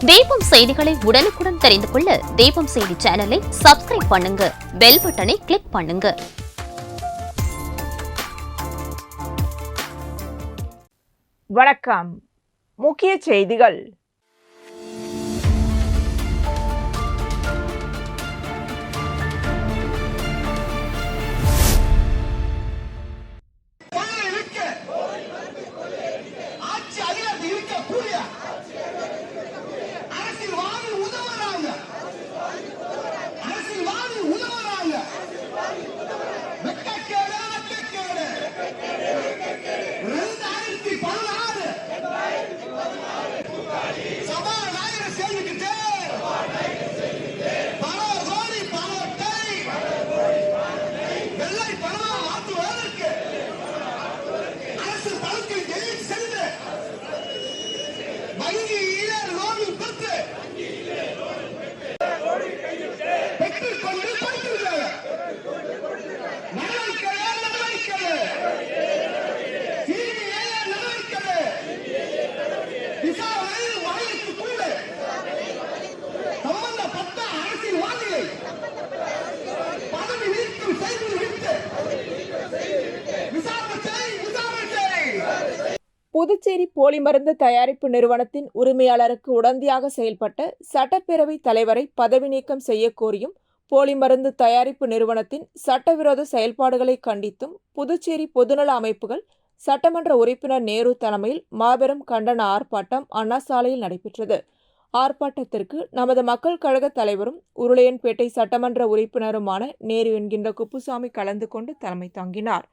தீபம் செய்திகளை உடனுக்குடன் தெரிந்து கொள்ள தீபம் செய்தி சேனலை சப்ஸ்கிரைப் பண்ணுங்க, பெல் பட்டனை கிளிக் பண்ணுங்க. வணக்கம். முக்கிய செய்திகள். புதுச்சேரி போலி மருந்து தயாரிப்பு நிறுவனத்தின் உரிமையாளருக்கு உடந்தையாக செயல்பட்ட சட்டப்பேரவைத் தலைவரை பதவி நீக்கம் செய்யக்கோரியும் போலி மருந்து தயாரிப்பு நிறுவனத்தின் சட்டவிரோத செயல்பாடுகளை கண்டித்தும் புதுச்சேரி பொதுநல அமைப்புகள் சட்டமன்ற உறுப்பினர் நேரு தலைமையில் மாபெரும் கண்டன ஆர்ப்பாட்டம் அண்ணா சாலையில் நடைபெற்றது. ஆர்ப்பாட்டத்திற்கு நமது மக்கள் கழக தலைவரும் உருளையன்பேட்டை சட்டமன்ற உறுப்பினருமான நேரு என்கின்ற குப்புசாமி கலந்து கொண்டு தலைமை தாங்கினார்.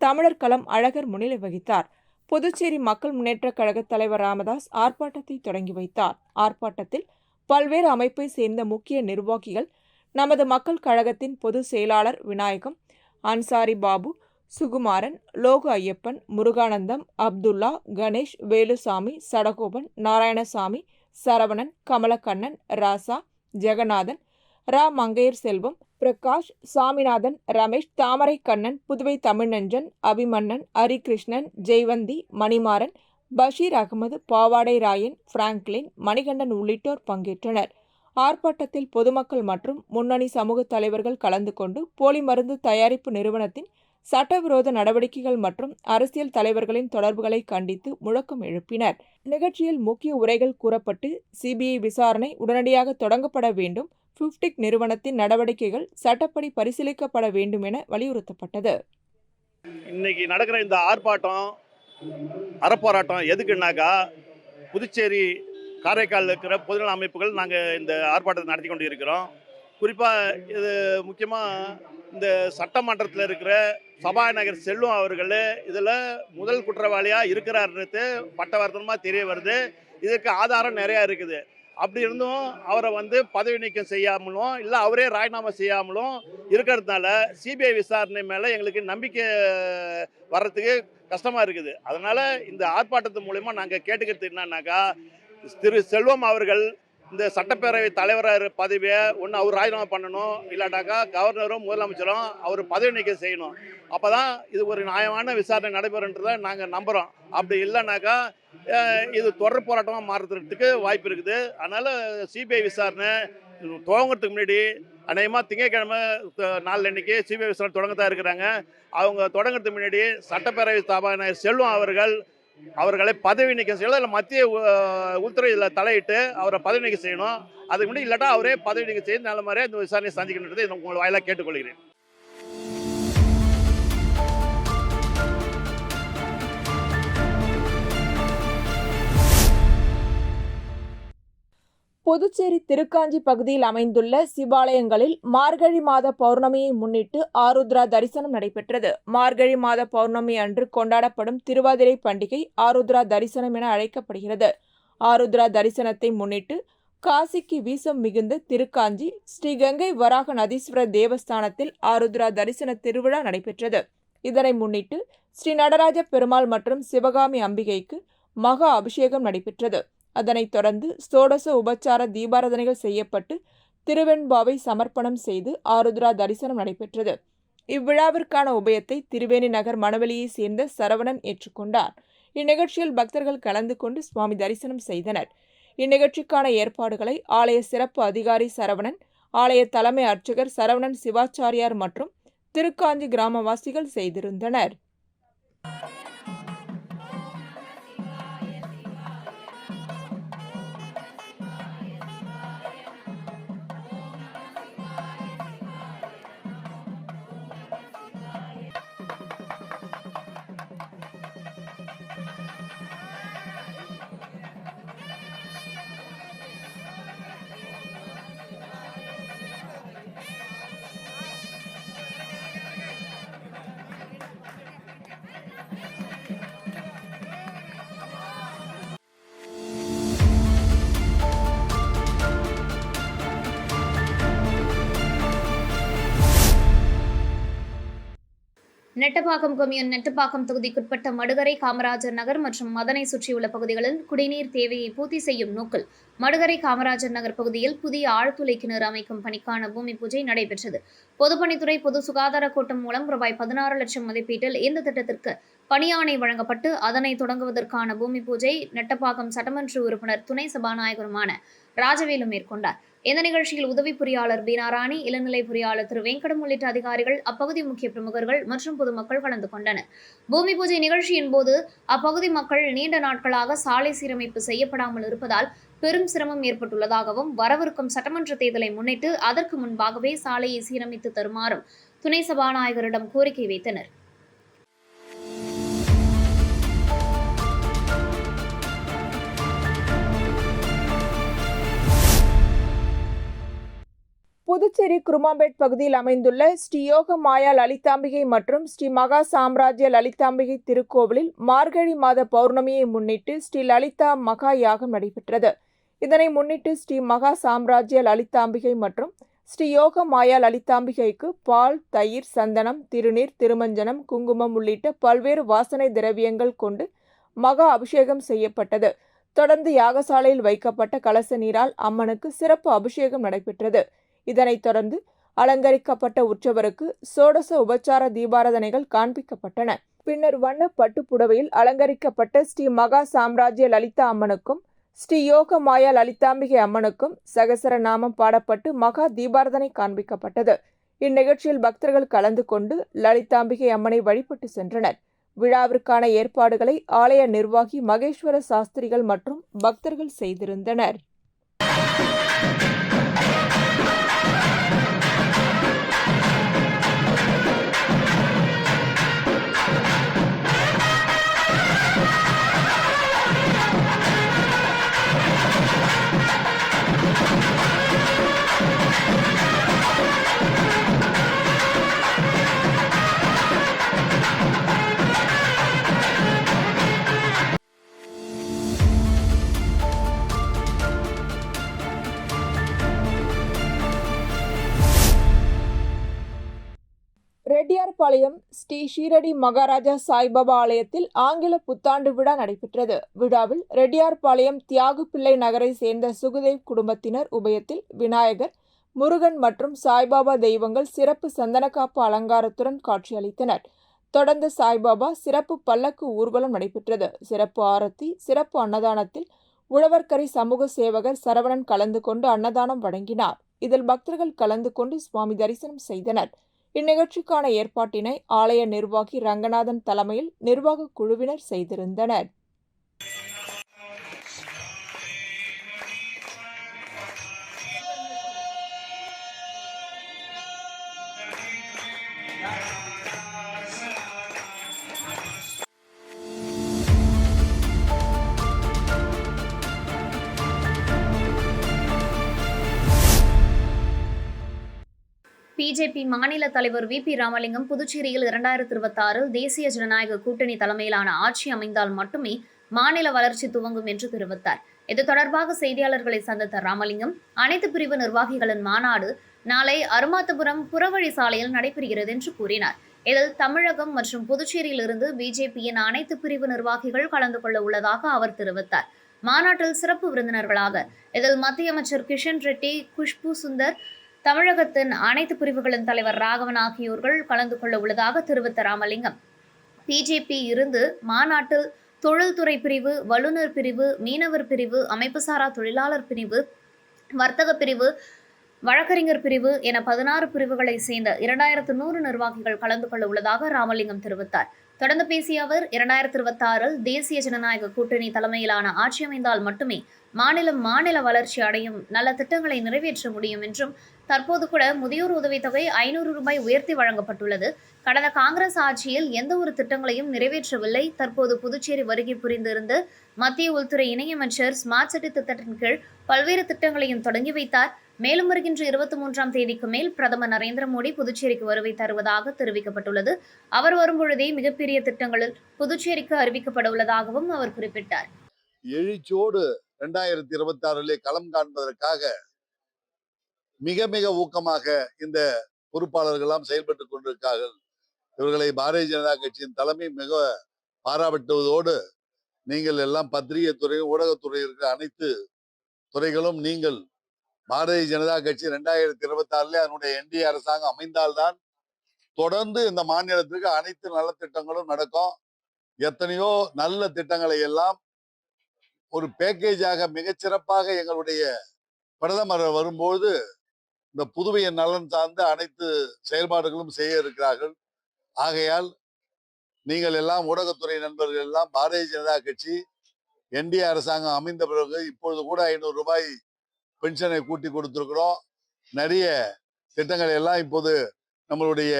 தமிழர் களம் அழகர் முன்னிலை வகித்தார். புதுச்சேரி மக்கள் முன்னேற்ற கழக தலைவர் ராமதாஸ் ஆர்ப்பாட்டத்தை தொடங்கி வைத்தார். ஆர்ப்பாட்டத்தில் பல்வேறு அமைப்பை சேர்ந்த முக்கிய நிர்வாகிகள், நமது மக்கள் கழகத்தின் பொதுச் செயலாளர் விநாயகம், அன்சாரி பாபு, சுகுமாரன், லோகு ஐயப்பன், முருகானந்தம், அப்துல்லா, கணேஷ், வேலுசாமி, சடகோபன், நாராயணசாமி, சரவணன், கமலக்கண்ணன், ராசா, ஜெகநாதன், ரா மங்கையர் செல்வம், பிரகாஷ், சாமிநாதன், ரமேஷ், தாமரை கண்ணன், புதுவை தமிழ்நெஞ்சன், அபிமன்னன், ஹரிகிருஷ்ணன், ஜெய்வந்தி, மணிமாறன், பஷீர் அகமது, பாவாடை ராயன், பிராங்க்லின், மணிகண்டன் உள்ளிட்டோர் பங்கேற்றனர். ஆர்ப்பாட்டத்தில் பொதுமக்கள் மற்றும் முன்னணி சமூக தலைவர்கள் கலந்து கொண்டு போலி மருந்து தயாரிப்பு நிறுவனத்தின் சட்டவிரோத நடவடிக்கைகள் மற்றும் அரசியல் தலைவர்களின் தொடர்புகளை கண்டித்து முழக்கம் எழுப்பினர். நிகழ்ச்சியில் முக்கிய உரைகள் கூறப்பட்டு சிபிஐ விசாரணை உடனடியாக தொடங்கப்பட வேண்டும், பிப்டிக் நிறுவனத்தின் நடவடிக்கைகள் சட்டப்படி பரிசீலிக்கப்பட வேண்டும் என வலியுறுத்தப்பட்டது. இன்னைக்கு நடக்கிற இந்த ஆர்ப்பாட்டம், அறப்போராட்டம் எதுக்குன்னாக்கா, புதுச்சேரி காரைக்காலில் இருக்கிற பொதுநல அமைப்புகள் நாங்கள் இந்த ஆர்ப்பாட்டத்தை நடத்தி கொண்டு இருக்கிறோம். குறிப்பாக இது முக்கியமாக இந்த சட்டமன்றத்தில் இருக்கிற சபாநாயகர் செல்வம் அவர்கள் இதில் முதல் குற்றவாளியாக இருக்கிறாருன்றது பட்டவர்த்தனமாக தெரிய வருது. இதுக்கு ஆதாரம் நிறையா இருக்குது. அப்படி இருந்தும் அவரை பதவி நீக்கம் செய்யாமலும் இல்லை அவரே ராஜினாமா செய்யாமலும் இருக்கிறதுனால சிபிஐ விசாரணை மேலே எங்களுக்கு நம்பிக்கை வர்றதுக்கு கஷ்டமாக இருக்குது. அதனால் இந்த ஆர்ப்பாட்டத்து மூலமா நாங்கள் கேட்டுக்கிறது என்னன்னாக்கா, திரு செல்வம் அவர்கள் இந்த சட்டப்பேரவை தலைவராக பதவியை ஒன்று அவர் ராஜினாமா பண்ணணும், இல்லாட்டாக்கா கவர்னரும் முதலமைச்சரும் அவர் பதவி நீக்கம் செய்யணும். அப்போ தான் இது ஒரு நியாயமான விசாரணை நடைபெறுன்றதை நாங்கள் நம்புகிறோம். அப்படி இல்லைனாக்கா இது தொடர் போராட்டமாக மாறுறதுக்கு வாய்ப்பு இருக்குது. அதனால் சிபிஐ விசாரணை துவங்கிறதுக்கு முன்னாடி அநேகமாக திங்கட்கிழமை நாளன்னைக்கு சிபிஐ விசாரணை தொடங்கத்தான் இருக்கிறாங்க. அவங்க தொடங்கிறதுக்கு முன்னாடி சட்டப்பேரவை சபாநாயகர் செல்வம் அவர்களை பதவி நீக்கம் செய்யலாம், இல்லை மத்திய உள்துறை இதில் தலையிட்டு அவரை பதவி நீக்கம் செய்யணும். அதுக்கு முன்னாடி இல்லாட்டா அவரே பதவி நீக்கம் செய்து நல்ல மாதிரியாக இந்த விசாரணையை சந்திக்கணுன்றது உங்கள் வாயிலாக கேட்டுக்கொள்கிறேன். புதுச்சேரி திருக்காஞ்சி பகுதியில் அமைந்துள்ள சிவாலயங்களில் மார்கழி மாத பௌர்ணமியை முன்னிட்டு ஆருத்ரா தரிசனம் நடைபெற்றது. மார்கழி மாத பௌர்ணமி அன்று கொண்டாடப்படும் திருவாதிரை பண்டிகை ஆருத்ரா தரிசனம் என அழைக்கப்படுகிறது. ஆருத்ரா தரிசனத்தை முன்னிட்டு காசிக்கு வீசம் மிகுந்த திருக்காஞ்சி ஸ்ரீ கங்கை வராக நதீஸ்வரர் தேவஸ்தானத்தில் ஆருத்ரா தரிசன திருவிழா நடைபெற்றது. இதனை முன்னிட்டு ஸ்ரீ நடராஜ பெருமாள் மற்றும் சிவகாமி அம்பிகைக்கு மகா அபிஷேகம் நடைபெற்றது. அதனைத் தொடர்ந்து ஸ்தோடச உபச்சார தீபாராதனைகள் செய்யப்பட்டு திருவெண்பாவை சமர்ப்பணம் செய்து ஆருத்ரா தரிசனம் நடைபெற்றது. இவ்விழாவிற்கான உபயத்தை திருவேணி நகர் மணவெளியைச் சேர்ந்த சரவணன் ஏற்றுக்கொண்டார். இந்நிகழ்ச்சியில் பக்தர்கள் கலந்து கொண்டு சுவாமி தரிசனம் செய்தனர். இந்நிகழ்ச்சிக்கான ஏற்பாடுகளை ஆலய சிறப்பு அதிகாரி சரவணன், ஆலய தலைமை அர்ச்சகர் சரவணன் சிவாச்சாரியார் மற்றும் திருக்காஞ்சி கிராமவாசிகள் செய்திருந்தனர். நெட்டப்பாக்கம் கொம்யூன் நெட்டப்பாக்கம் தொகுதிக்குட்பட்ட மடுகரை, காமராஜர் நகர் மற்றும் அதனை சுற்றியுள்ள பகுதிகளில் குடிநீர் தேவையை பூர்த்தி செய்யும் நோக்கில் மடுகரை, காமராஜர் நகர் பகுதியில் புதிய ஆழ்துளை கிணறு அமைக்கும் பணிக்கான பூமி பூஜை நடைபெற்றது. பொதுப்பணித்துறை பொது சுகாதார கூட்டம் மூலம் ரூபாய் 16 லட்சம் மதிப்பீட்டில் இந்த திட்டத்திற்கு பணியாணை வழங்கப்பட்டு அதனை தொடங்குவதற்கான பூமி பூஜை நெட்டப்பாக்கம் சட்டமன்ற உறுப்பினர் துணை சபாநாயகருமான ராஜவேலு மேற்கொண்டார். இந்த நிகழ்ச்சியில் உதவி பொறியாளர் பீனாராணி, இளநிலை பொறியாளர் திரு வெங்கடம் உள்ளிட்ட அதிகாரிகள், அப்பகுதி முக்கிய பிரமுகர்கள் மற்றும் பொதுமக்கள் கலந்து கொண்டனர். பூமி பூஜை நிகழ்ச்சியின் போது அப்பகுதி மக்கள் நீண்ட நாட்களாக சாலை சீரமைப்பு செய்யப்படாமல் இருப்பதால் பெரும் சிரமம் ஏற்பட்டுள்ளதாகவும், வரவிருக்கும் சட்டமன்ற தேர்தலை முன்னிட்டு அதற்கு முன்பாகவே சாலையை சீரமைத்து தருமாறும் துணை சபாநாயகரிடம் கோரிக்கை வைத்தனர். புதுச்சேரி குருமாம்பேட் பகுதியில் அமைந்துள்ள ஸ்ரீ யோக மாயா லலிதாம்பிகை மற்றும் ஸ்ரீ மகா சாம்ராஜ்ய லலிதாம்பிகை திருக்கோவிலில் மார்கழி மாத பௌர்ணமியை முன்னிட்டு ஸ்ரீ லலிதா மகா யாகம் நடைபெற்றது. இதனை முன்னிட்டு ஸ்ரீ மகா சாம்ராஜ்ய லலிதாம்பிகை மற்றும் ஸ்ரீ யோக மாயா லலிதாம்பிகைக்கு பால், தயிர், சந்தனம், திருநீர், திருமஞ்சனம், குங்குமம் உள்ளிட்ட பல்வேறு வாசனை திரவியங்கள் கொண்டு மகா அபிஷேகம் செய்யப்பட்டது. தொடர்ந்து யாகசாலையில் வைக்கப்பட்ட கலச நீரால் அம்மனுக்கு சிறப்பு அபிஷேகம் நடைபெற்றது. இதனைத் தொடர்ந்து அலங்கரிக்கப்பட்ட உற்சவருக்கு சோடச உபச்சார தீபாராதனைகள் காண்பிக்கப்பட்டன. பின்னர் வண்ண பட்டுப்புடவையில் அலங்கரிக்கப்பட்ட ஸ்ரீ மகா சாம்ராஜ்ய லலிதா அம்மனுக்கும் ஸ்ரீ யோக மாயா லலிதாம்பிகை அம்மனுக்கும் சகசர நாமம் பாடப்பட்டு மகா தீபாராதனை காண்பிக்கப்பட்டது. இந்நிகழ்ச்சியில் பக்தர்கள் கலந்து கொண்டு லலிதாம்பிகை அம்மனை வழிபட்டு சென்றனர். விழாவிற்கான ஏற்பாடுகளை ஆலய நிர்வாகி மகேஸ்வர சாஸ்திரிகள் மற்றும் பக்தர்கள் செய்திருந்தனர். ரெட்டியார்பாளையம் ஸ்ரீ ஷீரடி மகாராஜா சாய்பாபா ஆலயத்தில் ஆங்கில புத்தாண்டு விழா நடைபெற்றது. விழாவில் ரெட்டியார்பாளையம் தியாகுப்பிள்ளை நகரை சேர்ந்த சுகுதேவ் குடும்பத்தினர் உபயத்தில் விநாயகர், முருகன் மற்றும் சாய்பாபா தெய்வங்கள் சிறப்பு சந்தனக்காப்பு அலங்காரத்துடன் காட்சியளித்தனர். தொடர்ந்து சாய்பாபா சிறப்பு பல்லக்கு ஊர்வலம் நடைபெற்றது. சிறப்பு ஆரத்தி, சிறப்பு அன்னதானத்தில் உழவர்கரை சமூக சேவகர் சரவணன் கலந்து கொண்டு அன்னதானம் வழங்கினார். இதில் பக்தர்கள் கலந்து கொண்டு சுவாமி தரிசனம் செய்தனர். இந்நிகழ்ச்சிக்கான ஏற்பாட்டினை ஆலய நிர்வாகி ரங்கநாதன் தலைமையில் நிர்வாக குழுவினர் செய்திருந்தனர். பிஜேபி மாநில தலைவர் வி.பி. ராமலிங்கம் புதுச்சேரியில் 2026 தேசிய ஜனநாயக கூட்டணி தலைமையிலான ஆட்சி அமைந்தால் மட்டுமே மாநில வளர்ச்சி துவங்கும் என்று தெரிவித்தார். இது தொடர்பாக செய்தியாளர்களை சந்தித்த ராமலிங்கம், அனைத்து பிரிவு நிர்வாகிகளின் மாநாடு நாளை அருமாத்தபுரம் புறவழி சாலையில் நடைபெறுகிறது என்று கூறினார். இதில் தமிழகம் மற்றும் புதுச்சேரியிலிருந்து பிஜேபியின் அனைத்து பிரிவு நிர்வாகிகள் கலந்து கொள்ள உள்ளதாக அவர் தெரிவித்தார். மாநாட்டில் சிறப்பு விருந்தினர்களாக இதில் மத்திய அமைச்சர் கிஷன் ரெட்டி, குஷ்பு சுந்தர், தமிழகத்தின் அனைத்து பிரிவுகளின் தலைவர் ராகவன் ஆகியோர்கள் கலந்து கொள்ள உள்ளதாக தெரிவித்த ராமலிங்கம், பிஜேபி இருந்து மாநாட்டில் தொழில்துறை பிரிவு, வல்லுநர் பிரிவு, மீனவர் பிரிவு, அமைப்புசாரா தொழிலாளர் பிரிவு, வர்த்தக பிரிவு, வழக்கறிஞர் பிரிவு என 16 பிரிவுகளை சேர்ந்த 2100 நிர்வாகிகள் கலந்து கொள்ள உள்ளதாக ராமலிங்கம் தெரிவித்தார். தொடர்ந்து பேசிய அவர், 2026 தேசிய ஜனநாயக கூட்டணி தலைமையிலான ஆட்சி அமைந்தால் மட்டுமே மாநில வளர்ச்சி அடையும், நல்ல திட்டங்களை நிறைவேற்ற முடியும் என்றும், தற்போது கூட முதியோர் உதவித்தொகை 500 ரூபாய் உயர்த்தி வழங்கப்பட்டுள்ளது. கடந்த காங்கிரஸ் ஆட்சியில் எந்த ஒரு திட்டங்களையும் நிறைவேற்றவில்லை. தற்போது புதுச்சேரி வருகை புரிந்திருந்து மத்திய உள்துறை இணையமைச்சர் ஸ்மார்ட் சிட்டி திட்டத்தின் கீழ் பல்வேறு திட்டங்களையும் தொடங்கி வைத்தார். மேலும் வருகின்ற 23ஆம் தேதிக்கு மேல் பிரதமர் நரேந்திர மோடி புதுச்சேரிக்கு வருகை தருவதாக தெரிவிக்கப்பட்டுள்ளது. அவர் வரும்பொழுதே மிகப்பெரிய திட்டங்களில் புதுச்சேரிக்கு அறிவிக்கப்பட உள்ளதாகவும் அவர் குறிப்பிட்டார். எழுச்சியோடு 2026 களம் காண்பதற்காக மிக ஊக்கமாக இந்த பொறுப்பாளர்கள்லாம் செயல்பட்டுக் கொண்டிருக்கிறார்கள். இவர்களை பாரதிய ஜனதா கட்சியின் தலைமை மிக பாராட்டுவதோடு, நீங்கள் எல்லாம் பத்திரிகை துறை, ஊடகத்துறை இருக்கிற அனைத்து துறைகளும் நீங்கள் பாரதிய ஜனதா கட்சி 2026 அதனுடைய NDA அரசாங்கம் அமைந்தால்தான் தொடர்ந்து இந்த மாநிலத்திற்கு அனைத்து நலத்திட்டங்களும் நடக்கும். எத்தனையோ நல்ல திட்டங்களை எல்லாம் ஒரு பேக்கேஜாக மிகச்சிறப்பாக எங்களுடைய பிரதமர் வரும்போது இந்த புதுவையின் நலன் சார்ந்த அனைத்து செயல்பாடுகளும் செய்ய இருக்கிறார்கள். ஆகையால் நீங்கள் எல்லாம் ஊடகத்துறை நண்பர்கள் எல்லாம் பாரதிய ஜனதா கட்சி NDA அரசாங்கம் அமைந்த பிறகு இப்பொழுது கூட 500 ரூபாய் பென்ஷனை கூட்டி கொடுத்திருக்கிறோம். நிறைய திட்டங்களை எல்லாம் இப்போது நம்மளுடைய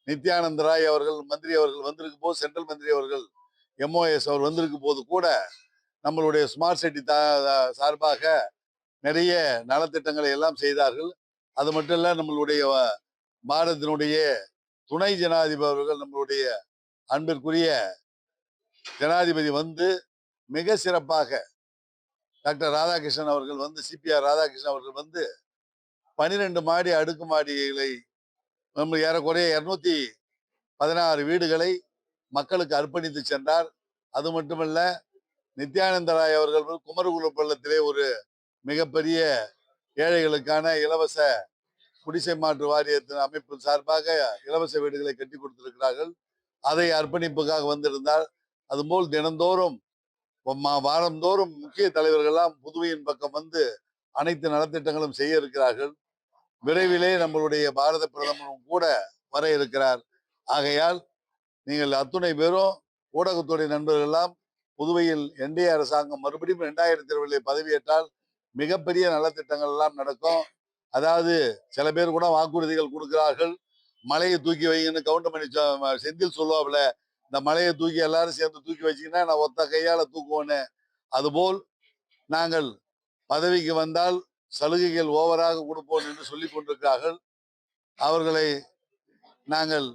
நித்யானந்த ராய் அவர்கள் மந்திரி அவர்கள் வந்திருக்கும் போது, சென்ட்ரல் மந்திரி அவர்கள் MOS அவர் வந்திருக்கும் போது கூட நம்மளுடைய ஸ்மார்ட் சிட்டி சார்பாக நிறைய நலத்திட்டங்களை எல்லாம் செய்தார்கள். அது மட்டும் இல்ல, நம்மளுடைய பாரதத்தினுடைய துணை ஜனாதிபதி அவர்கள், நம்மளுடைய அன்பிற்குரிய ஜனாதிபதி வந்து மிக சிறப்பாக டாக்டர் ராதாகிருஷ்ணன் அவர்கள் வந்து, CPR ராதாகிருஷ்ணன் அவர்கள் வந்து 12 மாடி அடுக்குமாடிகளை நம்ம ஏறக்குறைய 216 வீடுகளை மக்களுக்கு அர்ப்பணித்து சென்றார். அது மட்டுமல்ல, நித்யானந்த ராய் அவர்கள் குமரகுரு பள்ளத்திலே ஒரு மிகப்பெரிய ஏழைகளுக்கான இலவச குடிசை மாற்று வாரியத்தின் அமைப்பு சார்பாக இலவச வீடுகளை கட்டி கொடுத்திருக்கிறார்கள். அதை அர்ப்பணிப்புக்காக வந்திருந்தார். அதுபோல் தினந்தோறும் வாரந்தோறும் முக்கிய தலைவர்கள்லாம் புதுவையின் பக்கம் வந்து அனைத்து நலத்திட்டங்களும் செய்ய இருக்கிறார்கள். விரைவிலே நம்மளுடைய பாரத பிரதமரும் கூட வர இருக்கிறார். ஆகையால் நீங்கள் அத்துணை பேரும் ஊடகத்துறை நண்பர்கள் எல்லாம் புதுவையில் NDA அரசாங்கம் மறுபடியும் 2020 பதவியேற்றால் மிகப்பெரிய நலத்திட்டங்கள் எல்லாம் நடக்கும். அதாவது சில பேர் கூட வாக்குறுதிகள் கொடுக்கிறார்கள். மலையை தூக்கி வைங்கன்னு கவுண்டமணி செந்தில் சொல்லுவாப்புல, இந்த மலையை தூக்கி எல்லாரும் சேர்ந்து தூக்கி வச்சீங்கன்னா நான் ஒத்த கையால தூக்குவேன்னு. அதுபோல் நாங்கள் பதவிக்கு வந்தால் சலுகைகள் ஓவராக கொடுப்போம் என்று சொல்லிக் கொண்டிருக்கிறார்கள். அவர்களை நாங்கள்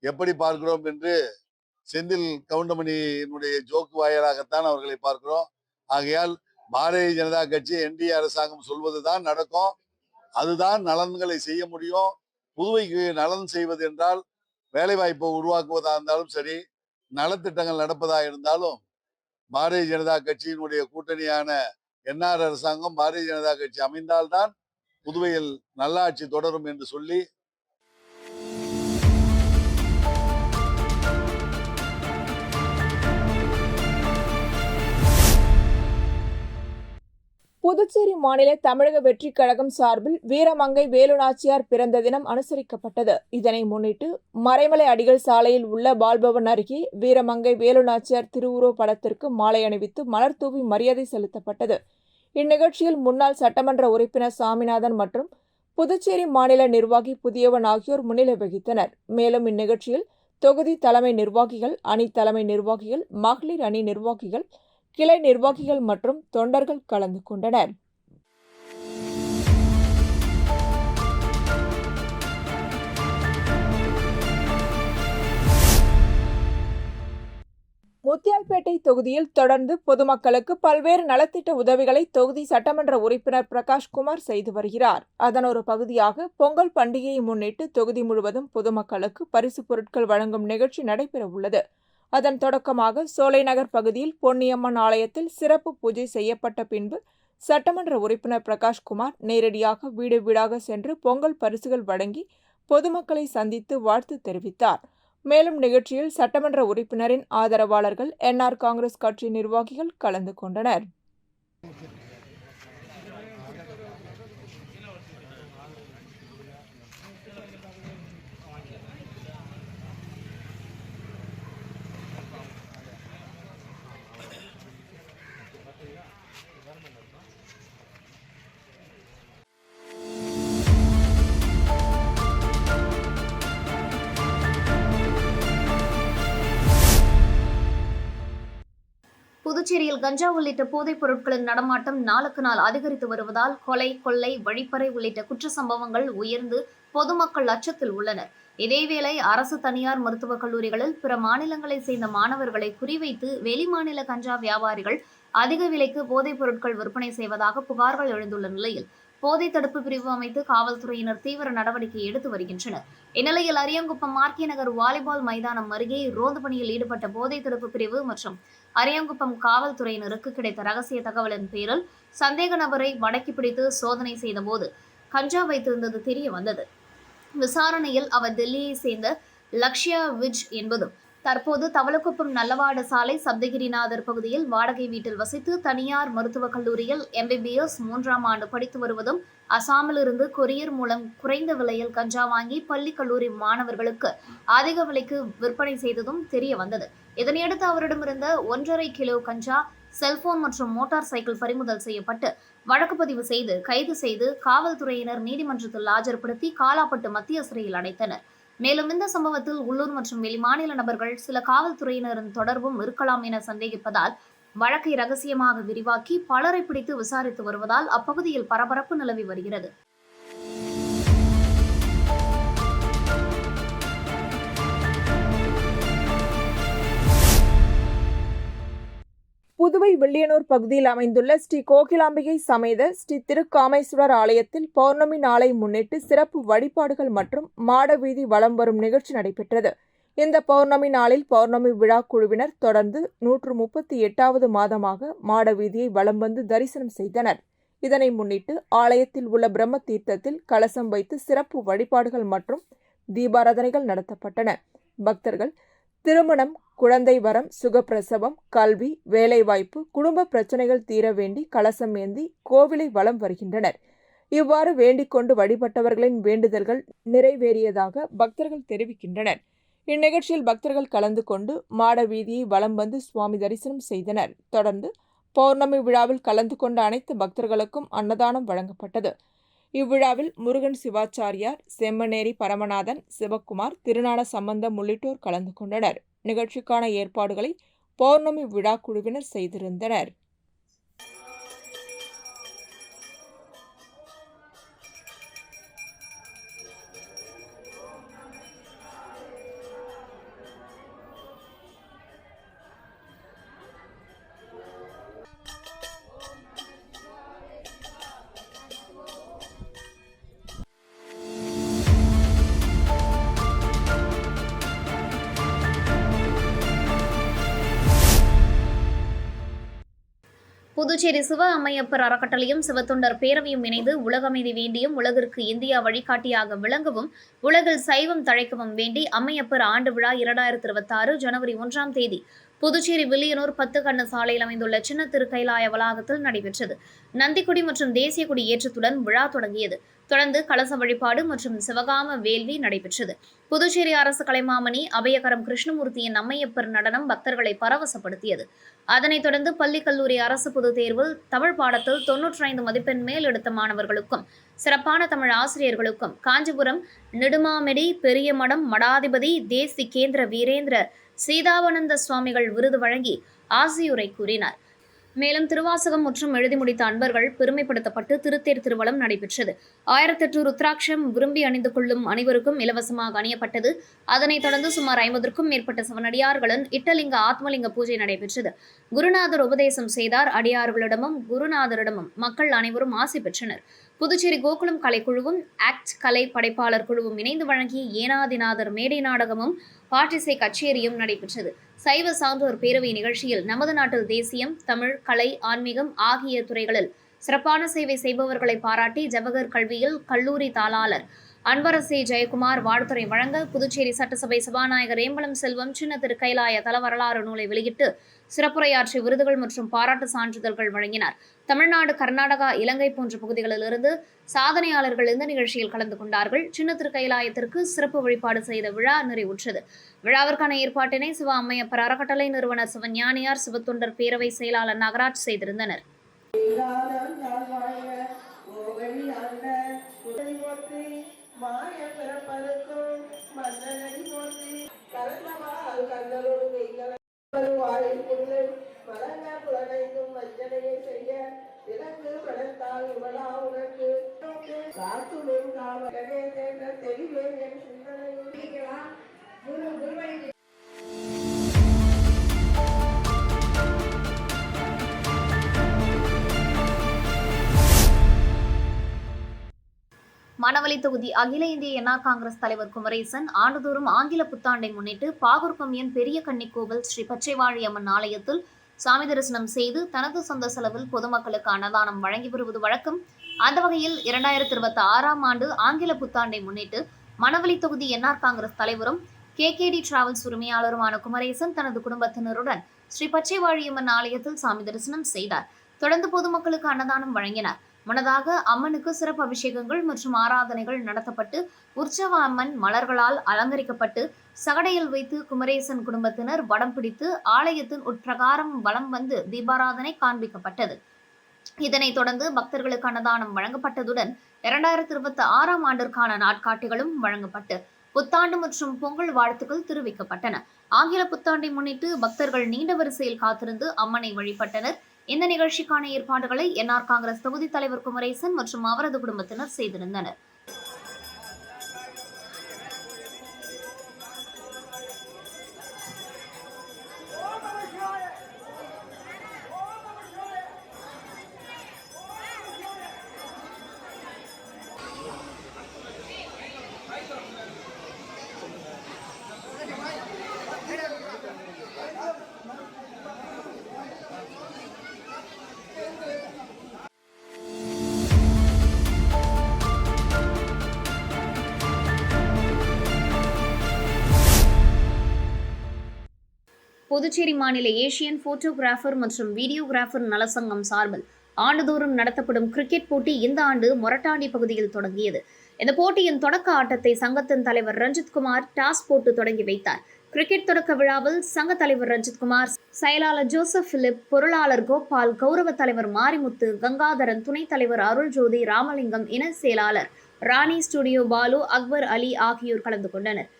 எப்படி பார்க்கிறோம் என்று செந்தில் கவுண்டமணியினுடைய ஜோக்கு வாயிலாகத்தான் அவர்களை பார்க்கிறோம். ஆகையால் பாரதிய ஜனதா கட்சி NDA அரசாங்கம் சொல்வதுதான் நடக்கும். அதுதான் நலன்களை செய்ய முடியும். புதுவைக்கு நலன் செய்வது என்றால் வேலை வாய்ப்பை உருவாக்குவதா இருந்தாலும் சரி, நலத்திட்டங்கள் நடப்பதா இருந்தாலும் பாரதிய ஜனதா கட்சியினுடைய கூட்டணியான NR அரசாங்கம் பாரதிய ஜனதா கட்சி அமைந்தால்தான் புதுவையில் நல்லாட்சி தொடரும் என்று சொல்லி புதுச்சேரி மாநில தமிழக வெற்றிக் கழகம் சார்பில் வீரமங்கை வேலுநாச்சியார் பிறந்த தினம் அனுசரிக்கப்பட்டது. இதனை முன்னிட்டு மறைமலை அடிகள் சாலையில் உள்ள பால்பவன் அருகே வீரமங்கை வேலுநாச்சியார் திருவுருவ படத்திற்கு மாலை அணிவித்து மலர் தூவி மரியாதை செலுத்தப்பட்டது. இந்நிகழ்ச்சியில் முன்னாள் சட்டமன்ற உறுப்பினர் சாமிநாதன் மற்றும் புதுச்சேரி மாநில நிர்வாகி புதியவன் ஆகியோர் முன்னிலை வகித்தனர். மேலும் இந்நிகழ்ச்சியில் தொகுதி தலைமை நிர்வாகிகள், அணி தலைமை நிர்வாகிகள், மகளிர் அணி நிர்வாகிகள், கிளை நிர்வாகிகள் மற்றும் தொண்டர்கள் கலந்து கொண்டனர். முத்தியால்பேட்டை தொகுதியில் தொடர்ந்து பொதுமக்களுக்கு பல்வேறு நலத்திட்ட உதவிகளை தொகுதி சட்டமன்ற உறுப்பினர் பிரகாஷ்குமார் செய்து வருகிறார். அதன் ஒரு பகுதியாக பொங்கல் பண்டிகையை முன்னிட்டு தொகுதி முழுவதும் பொதுமக்களுக்கு பரிசு பொருட்கள் வழங்கும் நிகழ்ச்சி நடைபெற உள்ளது. அதன் தொடக்கமாக சோலைநகர் பகுதியில் பொன்னியம்மன் ஆலயத்தில் சிறப்பு பூஜை செய்யப்பட்ட பின்பு சட்டமன்ற உறுப்பினர் பிரகாஷ்குமார் நேரடியாக வீடு வீடாக சென்று பொங்கல் பரிசுகள் வழங்கி பொதுமக்களை சந்தித்து வாழ்த்து தெரிவித்தார். மேலும் நிகழ்ச்சியில் சட்டமன்ற உறுப்பினரின் ஆதரவாளர்கள், என்ஆர் காங்கிரஸ் கட்சி நிர்வாகிகள் கலந்து கொண்டனர். புதுச்சேரியில் கஞ்சா உள்ளிட்ட போதைப் பொருட்களின் நடமாட்டம் நாளுக்கு நாள் அதிகரித்து வருவதால் கொலை, கொள்ளை, வழிப்பறை உள்ளிட்ட குற்ற சம்பவங்கள் உயர்ந்து பொதுமக்கள் அச்சத்தில் உள்ளனர். இதேவேளை அரசு, தனியார் மருத்துவக் கல்லூரிகளில் பிற மாநிலங்களைச் சேர்ந்த மாணவர்களை குறிவைத்து வெளிமாநில கஞ்சா வியாபாரிகள் அதிக விலைக்கு போதைப் பொருட்கள் விற்பனை செய்வதாக புகார்கள் எழுந்துள்ள நிலையில் போதை தடுப்பு பிரிவு அமைத்து காவல்துறையினர் தீவிர நடவடிக்கை எடுத்து வருகின்றனர். இந்நிலையில் அரியாங்குப்பம் ஆர்கே நகர் வாலிபால் மைதானம் அருகே ரோந்து பணியில் ஈடுபட்ட போதை தடுப்பு பிரிவு மற்றும் அரியாங்குப்பம் காவல்துறையினருக்கு கிடைத்த ரகசிய தகவலின் பேரில் சந்தேக நபரை மடக்கி பிடித்து சோதனை செய்தபோது கஞ்சா வைத்திருந்தது தெரிய வந்தது. விசாரணையில் அவர் டெல்லியை சேர்ந்த லக்ஷ்யா விஜ் என்பதும் தற்போது தவளக்குப்பம் நல்லவாடு சாலை சப்தகிரிநாதர் பகுதியில் வாடகை வீட்டில் வசித்து தனியார் மருத்துவக் கல்லூரியில் MBBS 3ஆம் ஆண்டு படித்து வருவதும் அசாமிலிருந்து கொரியர் மூலம் குறைந்த விலையில் கஞ்சா வாங்கி பள்ளி கல்லூரி மாணவர்களுக்கு அதிக விலைக்கு விற்பனை செய்ததும் தெரிய வந்தது. இதனையடுத்து அவரிடமிருந்த 1.5 கிலோ கஞ்சா, செல்போன் மற்றும் மோட்டார் சைக்கிள் பறிமுதல் செய்யப்பட்டு வழக்கு பதிவு செய்து கைது செய்து காவல்துறையினர் நீதிமன்றத்தில் ஆஜர்படுத்தி காலாப்பட்டு மத்திய சிறையில் அடைத்தனர். மேலும் இந்த சம்பவத்தில் உள்ளூர் மற்றும் வெளிமாநில நபர்கள் சில காவல்துறையினரின் தொடர்பும் இருக்கலாம் என சந்தேகிப்பதால் வழக்கை ரகசியமாக விரிவாக்கி பலரை பிடித்து விசாரித்து வருவதால் அப்பகுதியில் பரபரப்பு நிலவி வருகிறது. புதுவை வில்லியனூர் பகுதியில் அமைந்துள்ள ஸ்ரீ கோகிலாம்பிகை சமேத ஸ்ரீ திருக்காமேஸ்வரர் ஆலயத்தில் பௌர்ணமி நாளை முன்னிட்டு சிறப்பு வழிபாடுகள் மற்றும் மாட வீதி வலம் வரும் நிகழ்ச்சி நடைபெற்றது. இந்த பௌர்ணமி நாளில் பௌர்ணமி விழா குழுவினர் தொடர்ந்து 138வது மாதமாக மாட வீதியை வலம் வந்து தரிசனம் செய்தனர். இதனை முன்னிட்டு ஆலயத்தில் உள்ள பிரம்ம தீர்த்தத்தில் கலசம் வைத்து சிறப்பு வழிபாடுகள் மற்றும் தீபாராதனைகள் நடத்தப்பட்டன. பக்தர்கள் திருமணம், குழந்தை வரம், சுகப்பிரசவம், கல்வி, வேலைவாய்ப்பு, குடும்ப பிரச்சனைகள் தீர வேண்டி கலசம் ஏந்தி கோவிலை வலம் வருகின்றனர். இவ்வாறு வேண்டிக் கொண்டு வழிபட்டவர்களின் வேண்டுதல்கள் நிறைவேறியதாக பக்தர்கள் தெரிவிக்கின்றனர். இந்நிகழ்ச்சியில் பக்தர்கள் கலந்து கொண்டு மாட வீதியை வலம் வந்து சுவாமி தரிசனம் செய்தனர். தொடர்ந்து பௌர்ணமி விழாவில் கலந்து கொண்ட அனைத்து பக்தர்களுக்கும் அன்னதானம் வழங்கப்பட்டது. இவ்விழாவில் முருகன் சிவாச்சாரியார், செம்மனேரி பரமநாதன், சிவக்குமார், திருஞான சம்பந்தம் உள்ளிட்டோர் கலந்து கொண்டனர். நிகழ்ச்சிக்கான ஏற்பாடுகளை பௌர்ணமி விழா குழுவினர் செய்திருந்தனர். புதுச்சேரி சிவ அம்மையப்பர் அறக்கட்டளையும் சிவத்தொண்டர் பேரவையும் இணைந்து உலக அமைதி வேண்டியும் உலகிற்கு இந்தியா வழிகாட்டியாக விளங்கவும் உலகில் சைவம் தழைக்கவும் வேண்டி அம்மையப்பர் ஆண்டு விழா 2026 ஜனவரி 1ஆம் தேதி புதுச்சேரி வில்லியனூர் 10 கண்ணு சாலையில் அமைந்துள்ள சின்ன திருக்கைலாய வளாகத்தில் நடைபெற்றது. நந்திக்குடி மற்றும் தேசிய கொடி ஏற்றத்துடன் விழா தொடங்கியது. தொடர்ந்து கலச வழிபாடு மற்றும் சிவகாம வேள்வி நடைபெற்றது. புதுச்சேரி அரசு கலைமாமணி அபயகரம் கிருஷ்ணமூர்த்தியின் அம்மையப்பர் நடனம் பக்தர்களை பரவசப்படுத்தியது. அதனைத் தொடர்ந்து பள்ளி கல்லூரி அரசு பொதுத் தேர்வில் தமிழ் பாடத்தில் 95 மதிப்பெண் மேல் எடுத்த மாணவர்களுக்கும் சிறப்பான தமிழ் ஆசிரியர்களுக்கும் காஞ்சிபுரம் நெடுமாமெடி பெரியமடம் மடாதிபதி தேசி கேந்திர வீரேந்திர சீதாவானந்த சுவாமிகள் விருது வழங்கி ஆசியுரை கூறினார். மேலும் திருவாசகம் மற்றும் எழுதி முடித்த அன்பர்கள் பெருமைப்படுத்தப்பட்டு திருத்தேர் திருவலம் நடைபெற்றது. 1008 ருத்ராட்சம் விரும்பி அணிந்து கொள்ளும் அனைவருக்கும் இலவசமாக அணியப்பட்டது. அதனைத் தொடர்ந்து சுமார் 50க்கும் மேற்பட்ட சிவனடியார்களின் இட்டலிங்க ஆத்மலிங்க பூஜை நடைபெற்றது. குருநாதர் உபதேசம் செய்தார். அடியார்களிடமும் குருநாதரிடமும் மக்கள் அனைவரும் ஆசி பெற்றனர். புதுச்சேரி கோகுலம் கலைக்குழுவும் ஆக்ட் கலை படைப்பாளர் குழுவும் இணைந்து வழங்கிய ஏனாதிநாதர் மேடை நாடகமும் பாட்டிசை கச்சேரியும் நடைபெற்றது. சைவ சான்றோர் பேரவை நிகழ்ச்சியில் நமது நாட்டில் தேசியம், தமிழ், கலை, ஆன்மீகம் ஆகிய துறைகளில் சிறப்பான சேவை செய்பவர்களை பாராட்டி ஜவஹர் கல்வியில் கல்லூரி தாளாளர் அன்பரசி ஜெயக்குமார் வாழ்த்துரை வழங்க புதுச்சேரி சட்டசபை சபாநாயகர் ஏம்பலம் செல்வம் சின்ன திரு கைலாய தல வரலாறு நூலை வெளியிட்டு சிறப்புரையாற்றி விருதுகள் மற்றும் பாராட்டு சான்றிதழ்கள் வழங்கினார். தமிழ்நாடு, கர்நாடகா, இலங்கை போன்ற பகுதிகளிலிருந்து சாதனையாளர்கள் இந்த நிகழ்ச்சியில் கலந்து கொண்டார்கள். சின்ன திரு கைலாயத்திற்கு சிறப்பு வழிபாடு செய்த விழா நிறைவுற்றது. விழாவிற்கான ஏற்பாட்டினை சிவ அம்மையப்பர் அறக்கட்டளை நிறுவனர் சிவஞானியார், சிவத்தொண்டர் பேரவை செயலாளர் நாகராஜ் செய்திருந்தனர். மாய பிறப்பதற்கும் மன்னனை போற்றி கலந்தவால் கண்களோடு மெய்களை வாழைக்குள்ளே மலங்க புலனைந்தும் வஞ்சனையை செய்ய விலங்கு படத்தால் இவளா உனக்கு காத்துடும் காவலனே என்ற தெளிவே என் சிந்தனையை குருவை மணவலி தொகுதி அகில இந்திய என்ஆர் காங்கிரஸ் தலைவர் குமரேசன் ஆண்டுதோறும் ஆங்கில புத்தாண்டை முன்னிட்டு பாகூர் கம்மியன் பெரிய கன்னிக்கோவில் ஸ்ரீ பச்சைவாழி அம்மன் ஆலயத்தில் சாமி தரிசனம் செய்து தனது சொந்த செலவில் பொதுமக்களுக்கு அன்னதானம் வழங்கி வருவது வழக்கம். அந்த வகையில் 2026ஆம் ஆண்டு ஆங்கில புத்தாண்டை முன்னிட்டு மணவலி தொகுதி என்ஆர் காங்கிரஸ் தலைவரும் KKD டிராவல்ஸ் உரிமையாளருமான குமரேசன் தனது குடும்பத்தினருடன் ஸ்ரீ பச்சைவாழியம்மன் ஆலயத்தில் சாமி தரிசனம் செய்தார். தொடர்ந்து பொதுமக்களுக்கு அன்னதானம் வழங்கினார். முன்னதாக அம்மனுக்கு சிறப்பு அபிஷேகங்கள் மற்றும் ஆராதனைகள் நடத்தப்பட்டு உற்சவ அம்மன் மலர்களால் அலங்கரிக்கப்பட்டு சகடையில் வைத்து குமரேசன் குடும்பத்தினர் வடம் பிடித்து ஆலயத்தின் உட்பிரகாரம் வலம் வந்து தீபாராதனை காண்பிக்கப்பட்டது. இதனைத் தொடர்ந்து பக்தர்களுக்கு அன்னதானம் வழங்கப்பட்டதுடன் 2026ஆம் ஆண்டிற்கான நாட்காட்டிகளும் வழங்கப்பட்டு புத்தாண்டு மற்றும் பொங்கல் வாழ்த்துக்கள் தெரிவிக்கப்பட்டன. ஆங்கில புத்தாண்டை முன்னிட்டு பக்தர்கள் நீண்ட வரிசையில் காத்திருந்து அம்மனை வழிபட்டனர். இந்த நிகழ்ச்சிக்கான ஏற்பாடுகளை என்ஆர் காங்கிரஸ் தொகுதி தலைவர் குமரேசன் மற்றும் அவரது குடும்பத்தினர் செய்திருந்தனர். புதுச்சேரி மாநில ஏசியன் போட்டோகிராஃபர் மற்றும் வீடியோகிராஃபர் நலசங்கம் சார்பில் ஆண்டுதோறும் நடத்தப்படும் கிரிக்கெட் போட்டி இந்த ஆண்டு மொரட்டாண்டி பகுதியில் தொடங்கியது. இந்த போட்டியின் தொடக்க ஆட்டத்தை சங்கத்தின் தலைவர் ரஞ்சித்குமார் டாஸ் போட்டு தொடங்கி வைத்தார். கிரிக்கெட் தொடக்க விழாவில் சங்க தலைவர் ரஞ்சித்குமார், செயலாளர் ஜோசப் பிலிப், பொருளாளர் கோபால், கௌரவ தலைவர் மாரிமுத்து, கங்காதரன், துணைத் தலைவர் அருள்ஜோதி, ராமலிங்கம், இணை செயலாளர் ராணி, ஸ்டுடியோ பாலு, அக்பர் அலி ஆகியோர் கலந்து கொண்டனர்.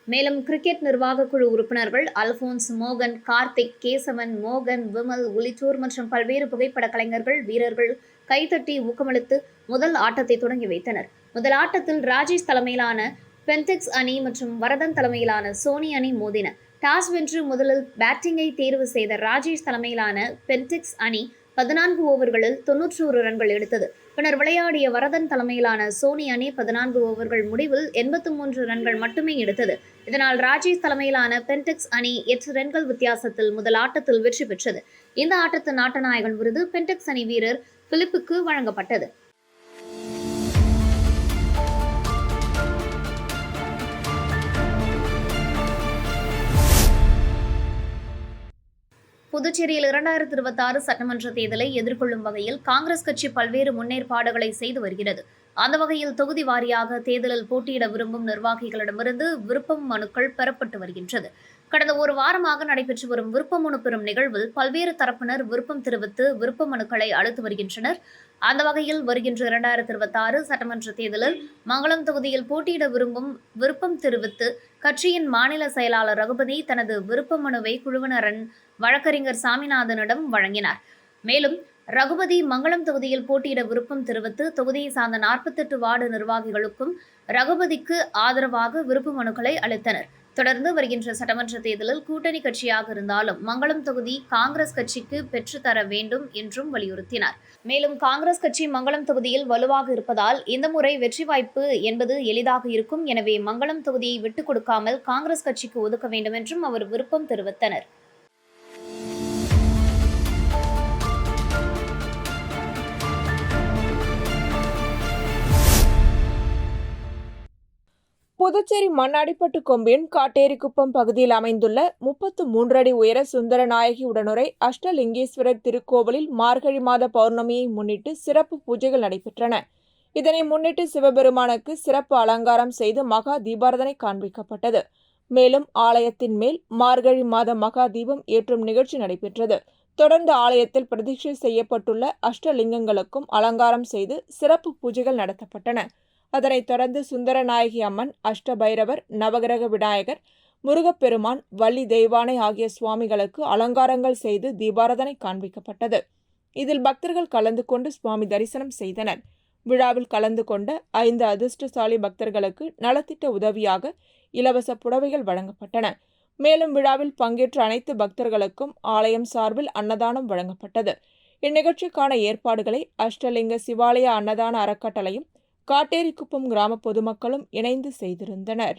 மேலும் கிரிக்கெட் நிர்வாக குழு உறுப்பினர்கள் அல்போன்ஸ், மோகன், கார்த்திக், கேசவன், மோகன், விமல் உள்ளிட்டோர் மற்றும் பல்வேறு புகைப்பட கலைஞர்கள், வீரர்கள் கைதட்டி ஊக்கமளித்து முதல் ஆட்டத்தை தொடங்கி வைத்தனர். முதல் ஆட்டத்தில் ராஜேஷ் தலைமையிலான பென்டிக்ஸ் அணி மற்றும் வரதன் தலைமையிலான சோனி அணி மோதின. டாஸ் வென்று முதலில் பேட்டிங்கை தேர்வு செய்த ராஜேஷ் தலைமையிலான பென்டிக்ஸ் அணி 14 ஓவர்களில் 91 ரன்கள் எடுத்தது. பின்னர் விளையாடிய வரதன் தலைமையிலான சோனி அணி 14 ஓவர்கள் முடிவில் 83 ரன்கள் மட்டுமே எடுத்தது. இதனால் ராஜேஷ் தலைமையிலான பென்டிக்ஸ் அணி 8 ரன்கள் வித்தியாசத்தில் முதல் ஆட்டத்தில் வெற்றி பெற்றது. இந்த ஆட்டத்தின் ஆட்டநாயகன் விருது பென்டிக்ஸ் அணி வீரர் பிலிப்புக்கு வழங்கப்பட்டது. புதுச்சேரியில் 2026 சட்டமன்ற தேர்தலை எதிர்கொள்ளும் வகையில் காங்கிரஸ் கட்சி பல்வேறு முன்னேற்பாடுகளை செய்து வருகிறது. அந்த வகையில் தொகுதி வாரியாக தேர்தலில் போட்டியிட விரும்பும் நிர்வாகிகளிடமிருந்து விருப்ப மனுக்கள் பெறப்பட்டு வருகின்றது. கடந்த ஒரு வாரமாக நடைபெற்று வரும் விருப்ப மனு பெறும் நிகழ்வில் பல்வேறு தரப்பினர் விருப்பம் தெரிவித்து விருப்ப மனுக்களை அளித்து வருகின்றனர். அந்த வகையில் வருகின்ற 2026 சட்டமன்ற தேர்தலில் மங்களம் தொகுதியில் போட்டியிட விரும்பும் விருப்பம் தெரிவித்து கட்சியின் மாநில செயலாளர் ரகுபதி தனது விருப்ப மனுவை குழுவினரின் வழக்கறிஞர் சாமிநாதனிடம் வழங்கினார். மேலும் ரகுபதி மங்களம் தொகுதியில் போட்டியிட விருப்பம் தெரிவித்து தொகுதியை சார்ந்த 48 வார்டு நிர்வாகிகளுக்கும் ரகுபதிக்கு ஆதரவாக விருப்ப மனுக்களை அளித்தனர். தொடர்ந்து வருகின்ற சட்டமன்ற தேர்தலில் கூட்டணி கட்சியாக இருந்தாலும் மங்களம் தொகுதி காங்கிரஸ் கட்சிக்கு பெற்றுத்தர வேண்டும் என்றும் வலியுறுத்தினார். மேலும் காங்கிரஸ் கட்சி மங்களம் தொகுதியில் வலுவாக இருப்பதால் இந்த முறை வெற்றி வாய்ப்பு என்பது எளிதாக இருக்கும். எனவே மங்களம் தொகுதியை விட்டுக் கொடுக்காமல் காங்கிரஸ் கட்சிக்கு ஒதுக்க வேண்டும் என்றும் அவர் விருப்பம் தெரிவித்தனர். புதுச்சேரி மண்ணாடிப்பட்டு கொம்பியன் காட்டேரிக்குப்பம் பகுதியில் அமைந்துள்ள 33 அடி உயர சுந்தரநாயகி உடனுரை அஷ்டலிங்கேஸ்வரர் திருக்கோவிலில் மார்கழி மாத பௌர்ணமியை முன்னிட்டு சிறப்பு பூஜைகள் நடைபெற்றன. இதனை முன்னிட்டு சிவபெருமானுக்கு சிறப்பு அலங்காரம் செய்து மகா தீபாராதனை காண்பிக்கப்பட்டது. மேலும் ஆலயத்தின் மேல் மார்கழி மாத மகா தீபம் ஏற்றும் நிகழ்ச்சி நடைபெற்றது. தொடர்ந்து ஆலயத்தில் பிரதிஷ்டை செய்யப்பட்டுள்ள அஷ்டலிங்கங்களுக்கும் அலங்காரம் செய்து சிறப்பு பூஜைகள் நடத்தப்பட்டன. அதனைத் தொடர்ந்து சுந்தரநாயகி அம்மன், அஷ்டபைரவர், நவகிரக விநாயகர், முருகப்பெருமான், வள்ளி தெய்வானை ஆகிய சுவாமிகளுக்கு அலங்காரங்கள் செய்து தீபாராதனை காண்பிக்கப்பட்டது. இதில் பக்தர்கள் கலந்து கொண்டு சுவாமி தரிசனம் செய்தனர். விழாவில் கலந்து கொண்ட 5 அதிர்ஷ்டசாலி பக்தர்களுக்கு நலத்திட்ட உதவியாக இலவச புடவைகள் வழங்கப்பட்டன. மேலும் விழாவில் பங்கேற்ற அனைத்து பக்தர்களுக்கும் ஆலயம் சார்பில் அன்னதானம் வழங்கப்பட்டது. இந்நிகழ்ச்சிக்கான ஏற்பாடுகளை அஷ்டலிங்க சிவாலய அன்னதான அறக்கட்டளையும் காட்டேரிக்குப்பம் கிராம பொதுமக்களும் இணைந்து செய்திருந்தனர்.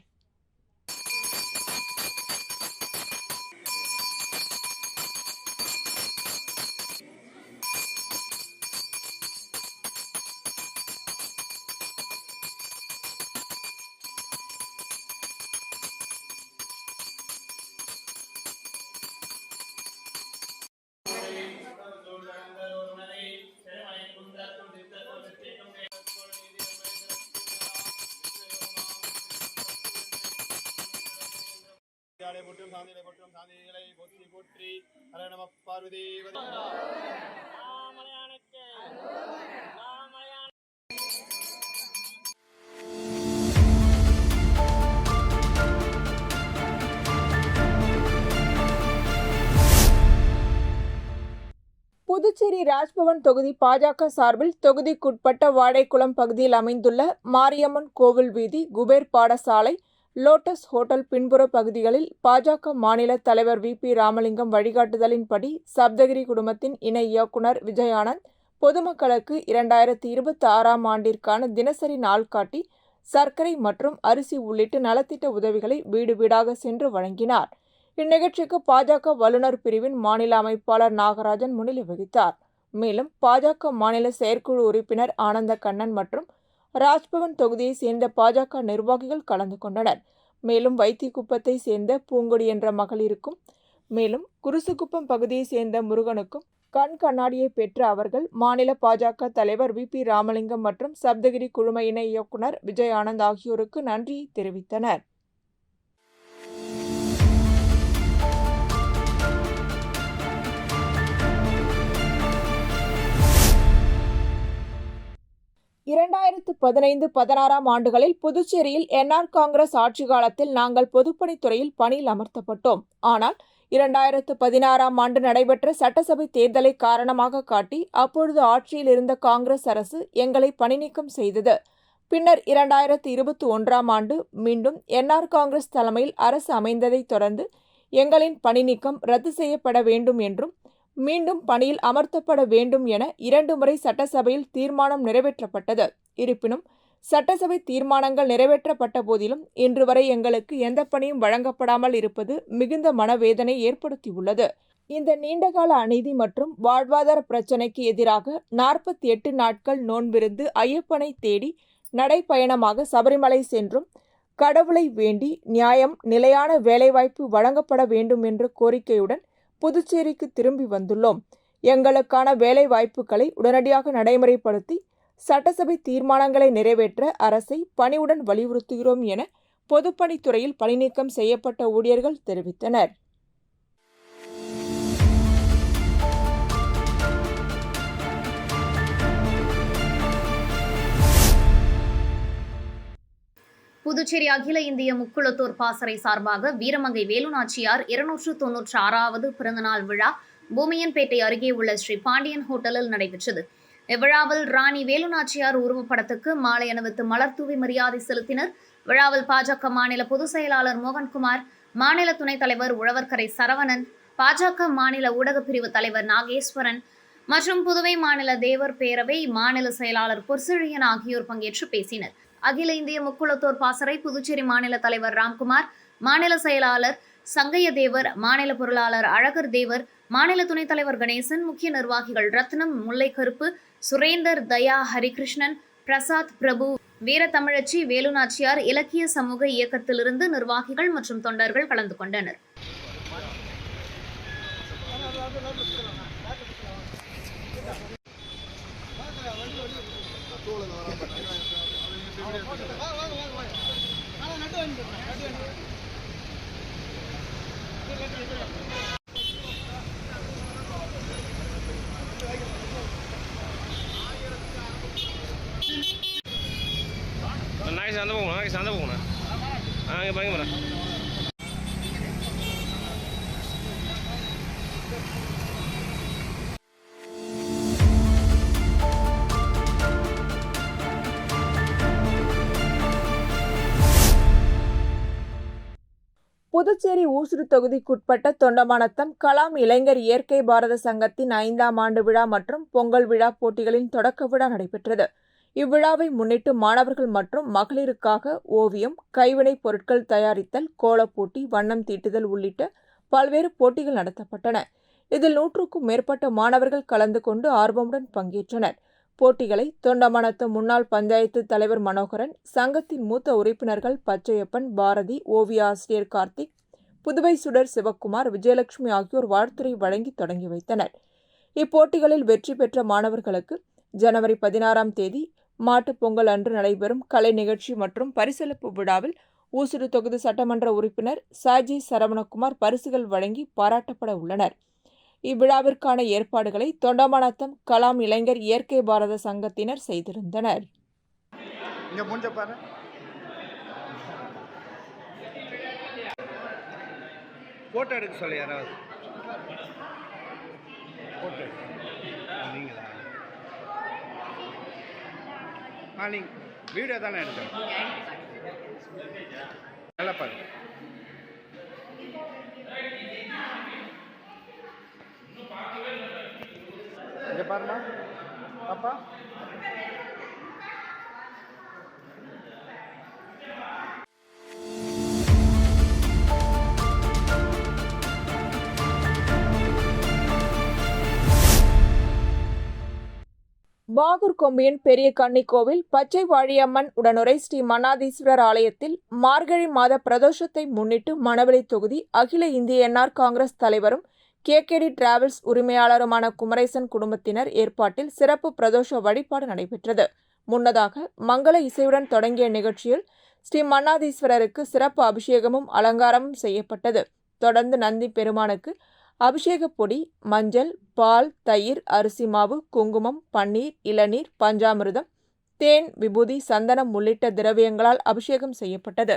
போற்றும் சாந்திகளை போற்றி போற்றி ஹர நம பார்வதி புதுச்சேரி ராஜ்பவன் தொகுதி பாஜக சார்பில் தொகுதிக்குட்பட்ட வாடைக்குளம் பகுதியில் அமைந்துள்ள மாரியம்மன் கோவில் வீதி, குபேர் பாடசாலை, லோட்டஸ் ஹோட்டல் பின்புற பகுதிகளில் பாஜக மாநில தலைவர் வி.பி. ராமலிங்கம் வழிகாட்டுதலின்படி சப்தகிரி குடும்பத்தின் இணை இயக்குனர் விஜயானந்த் பொதுமக்களுக்கு 2026ஆம் ஆண்டிற்கான தினசரி நாள்காட்டி, சர்க்கரை மற்றும் அரிசி உள்ளிட்ட நலத்திட்ட உதவிகளை வீடு வீடாக சென்று வழங்கினார். இந்நிகழ்ச்சிக்கு பாஜக வல்லுநர் பிரிவின் மாநில அமைப்பாளர் நாகராஜன் முன்னிலை வகித்தார். மேலும் பாஜக மாநில செயற்குழு உறுப்பினர் ஆனந்த கண்ணன் மற்றும் ராஜ்பவன் தொகுதியை சேர்ந்த பாஜக நிர்வாகிகள் கலந்து கொண்டனர். மேலும் வைத்திக்குப்பத்தை சேர்ந்த பூங்கொடி என்ற மகளிருக்கும், மேலும் குருசுக்குப்பம் பகுதியை சேர்ந்த முருகனுக்கும் கண் கண்ணாடியை பெற்ற அவர்கள் மாநில பாஜக தலைவர் வி.பி. ராமலிங்கம் மற்றும் சப்தகிரி குழும இணை இயக்குனர் விஜய் ஆனந்த் ஆகியோருக்கு நன்றியை தெரிவித்தனர். இரண்டாயிரத்து 15-16ஆம் ஆண்டுகளில் புதுச்சேரியில் என்ஆர் காங்கிரஸ் ஆட்சி காலத்தில் நாங்கள் பொதுப்பணித்துறையில் பணியில் அமர்த்தப்பட்டோம். ஆனால் 2016ஆம் ஆண்டு நடைபெற்ற சட்டசபை தேர்தலை காரணமாக காட்டி அப்பொழுது ஆட்சியில் இருந்த காங்கிரஸ் அரசு எங்களை பணிநீக்கம் செய்தது. பின்னர் 2021ஆம் ஆண்டு மீண்டும் என்ஆர் காங்கிரஸ் தலைமையில் அரசு அமைந்ததைத் தொடர்ந்து எங்களின் பணிநீக்கம் ரத்து செய்யப்பட வேண்டும் என்றும் மீண்டும் பணியில் அமர்த்தப்பட வேண்டும் என 2 முறை சட்டசபையில் தீர்மானம் நிறைவேற்றப்பட்டது. இருப்பினும் சட்டசபை தீர்மானங்கள் நிறைவேற்றப்பட்ட போதிலும் இன்று வரை எங்களுக்கு எந்த பணியும் வழங்கப்படாமல் இருப்பது மிகுந்த மனவேதனை ஏற்படுத்தியுள்ளது. இந்த நீண்டகால அநீதி மற்றும் வாழ்வாதார பிரச்சினைக்கு எதிராக 48 நாட்கள் நோன்பிருந்து ஐயப்பனை தேடி நடைப்பயணமாக சபரிமலை சென்றும் கடவுளை வேண்டி நியாயம், நிலையான வேலைவாய்ப்பு வழங்கப்பட வேண்டும் என்ற கோரிக்கையுடன் புதுச்சேரிக்கு திரும்பி வந்துள்ளோம். எங்களுக்கான வேலை வாய்ப்புகளை உடனடியாக நடைமுறைப்படுத்தி சட்டசபை தீர்மானங்களை நிறைவேற்ற அரசை பணிவுடன் வலியுறுத்துகிறோம் என பொதுப்பணித்துறையில் பணிநீக்கம் செய்யப்பட்ட ஊழியர்கள் தெரிவித்தனர். புதுச்சேரி அகில இந்திய முக்குளத்தோர் பாசறை சார்பாக வீரமங்கை வேலுநாச்சியார் 296வது பிறந்தநாள் விழா பூமியன்பேட்டை அருகே உள்ள ஸ்ரீ பாண்டியன் ஹோட்டலில் நடைபெற்றது. இவ்விழாவில் ராணி வேலுநாச்சியார் உருவப்படத்துக்கு மாலை அணிவித்து மலர் தூவி மரியாதை செலுத்தினர். விழாவில் பாஜக மாநில பொதுச் செயலாளர் மோகன்குமார், மாநில துணைத் தலைவர் உழவர்கரை சரவணன், பாஜக மாநில ஊடகப் பிரிவு தலைவர் நாகேஸ்வரன் மற்றும் புதுவை மாநில தேவர் பேரவை மாநில செயலாளர் பொற்செழியன் ஆகியோர் பங்கேற்று பேசினர். அகில இந்திய முக்குளத்தோர் பாசறை புதுச்சேரி மாநில தலைவர் ராம்குமார், மாநில செயலாளர் சங்கைய தேவர், மாநில பொருளாளர் அழகர் தேவர், மாநில துணைத் தலைவர் கணேசன், முக்கிய நிர்வாகிகள் ரத்னம், முல்லை கருப்பு, சுரேந்தர், தயா, ஹரிகிருஷ்ணன், பிரசாத், பிரபு, வீரத்தமிழச்சி வேலுநாச்சியார் இலக்கிய சமூக இயக்கத்திலிருந்து நிர்வாகிகள் மற்றும் தொண்டர்கள் கலந்து கொண்டனர். நாளைக்கு சந்தை போகணும் அங்கே பாருங்க மேடம். புதுச்சேரி ஊசுடு தொகுதிக்குட்பட்ட தொண்டமானத்தம் கலாம் இளைஞர் இயற்கை பாரத சங்கத்தின் 5ஆம் ஆண்டு விழா மற்றும் பொங்கல் விழா போட்டிகளின் தொடக்க விழா நடைபெற்றது. இவ்விழாவை முன்னிட்டு மாணவர்கள் மற்றும் மகளிருக்காக ஓவியம், கைவினைப் பொருட்கள் தயாரித்தல், கோலப்போட்டி, வண்ணம் தீட்டுதல் உள்ளிட்ட பல்வேறு போட்டிகள் நடத்தப்பட்டன. இதில் 100க்கும் மேற்பட்ட மாணவர்கள் கலந்து கொண்டு ஆர்வமுடன் பங்கேற்றனர். போட்டிகளை தொண்டமானத்தம் முன்னாள் பஞ்சாயத்து தலைவர் மனோகரன், சங்கத்தின் மூத்த உறுப்பினர்கள் பச்சையப்பன், பாரதி, ஓவிய ஆசிரியர் கார்த்திக், புதுவை சுடர் சிவக்குமார், விஜயலட்சுமி ஆகியோர் வாழ்த்துரை வழங்கி தொடங்கி வைத்தனர். இப்போட்டிகளில் வெற்றி பெற்ற மாணவர்களுக்கு ஜனவரி 16ஆம் தேதி மாட்டுப் பொங்கல் அன்று நடைபெறும் கலை நிகழ்ச்சி மற்றும் பரிசளிப்பு விழாவில் ஊசுடு தொகுதி சட்டமன்ற உறுப்பினர் சாஜி சரவணகுமார் பரிசுகள் வழங்கி பாராட்டப்பட உள்ளனர். இவ்விழாவிற்கான ஏற்பாடுகளை தொண்டமானத்தம் கலாம் இளைஞர் இயற்கை பாரத சங்கத்தினர் செய்திருந்தனர். போட்டோ எடுக்க சொல்ல யாராவது நீங்களா? நீங்கள் வீடியோ தானே எடுத்தேன். நல்லா பாருங்க. இங்கே பாருமா பாப்பா. பாகூர் கொம்பியன் பெரிய கன்னி கோவில் பச்சை வாழியம்மன் உடனுரை ஸ்ரீ மன்னாதீஸ்வரர் ஆலயத்தில் மார்கழி மாத பிரதோஷத்தை முன்னிட்டு மணவெளி தொகுதி அகில இந்திய என்ஆர் காங்கிரஸ் தலைவரும் கேகேடி டிராவல்ஸ் உரிமையாளருமான குமரேசன் குடும்பத்தினர் ஏற்பாட்டில் சிறப்பு பிரதோஷ வழிபாடு நடைபெற்றது. முன்னதாக மங்கள இசையுடன் தொடங்கிய நிகழ்ச்சியில் ஸ்ரீ மன்னாதீஸ்வரருக்கு சிறப்பு அபிஷேகமும் அலங்காரமும் செய்யப்பட்டது. தொடர்ந்து நந்தி பெருமானுக்கு அபிஷேக பொடி, மஞ்சள், பால், தயிர், அரிசி மாவு, குங்குமம், பன்னீர், இளநீர், பஞ்சாமிர்தம், தேன், விபூதி, சந்தனம் உள்ளிட்ட திரவியங்களால் அபிஷேகம் செய்யப்பட்டது.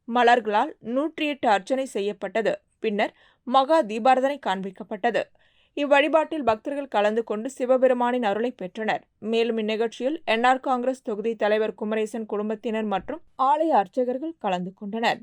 மலர்களால் 108 அர்ச்சனை செய்யப்பட்டது. பின்னர் மகா தீபாரதனை காண்பிக்கப்பட்டது. இவ்வழிபாட்டில் பக்தர்கள் கலந்து கொண்டு சிவபெருமானின் அருளை பெற்றனர். மேலும் இந்நிகழ்ச்சியில் என்ஆர் காங்கிரஸ் தொகுதி தலைவர் குமரேசன் குடும்பத்தினர் மற்றும் ஆலய அர்ச்சகர்கள் கலந்து கொண்டனர்.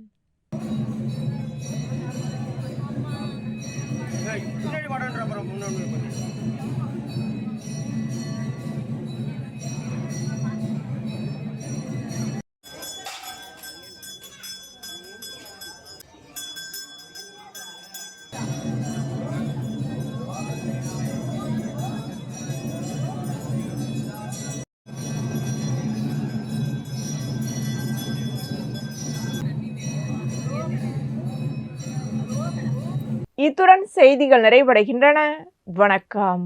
இத்துடன் செய்திகள் நிறைவடைகின்றன. வணக்கம்.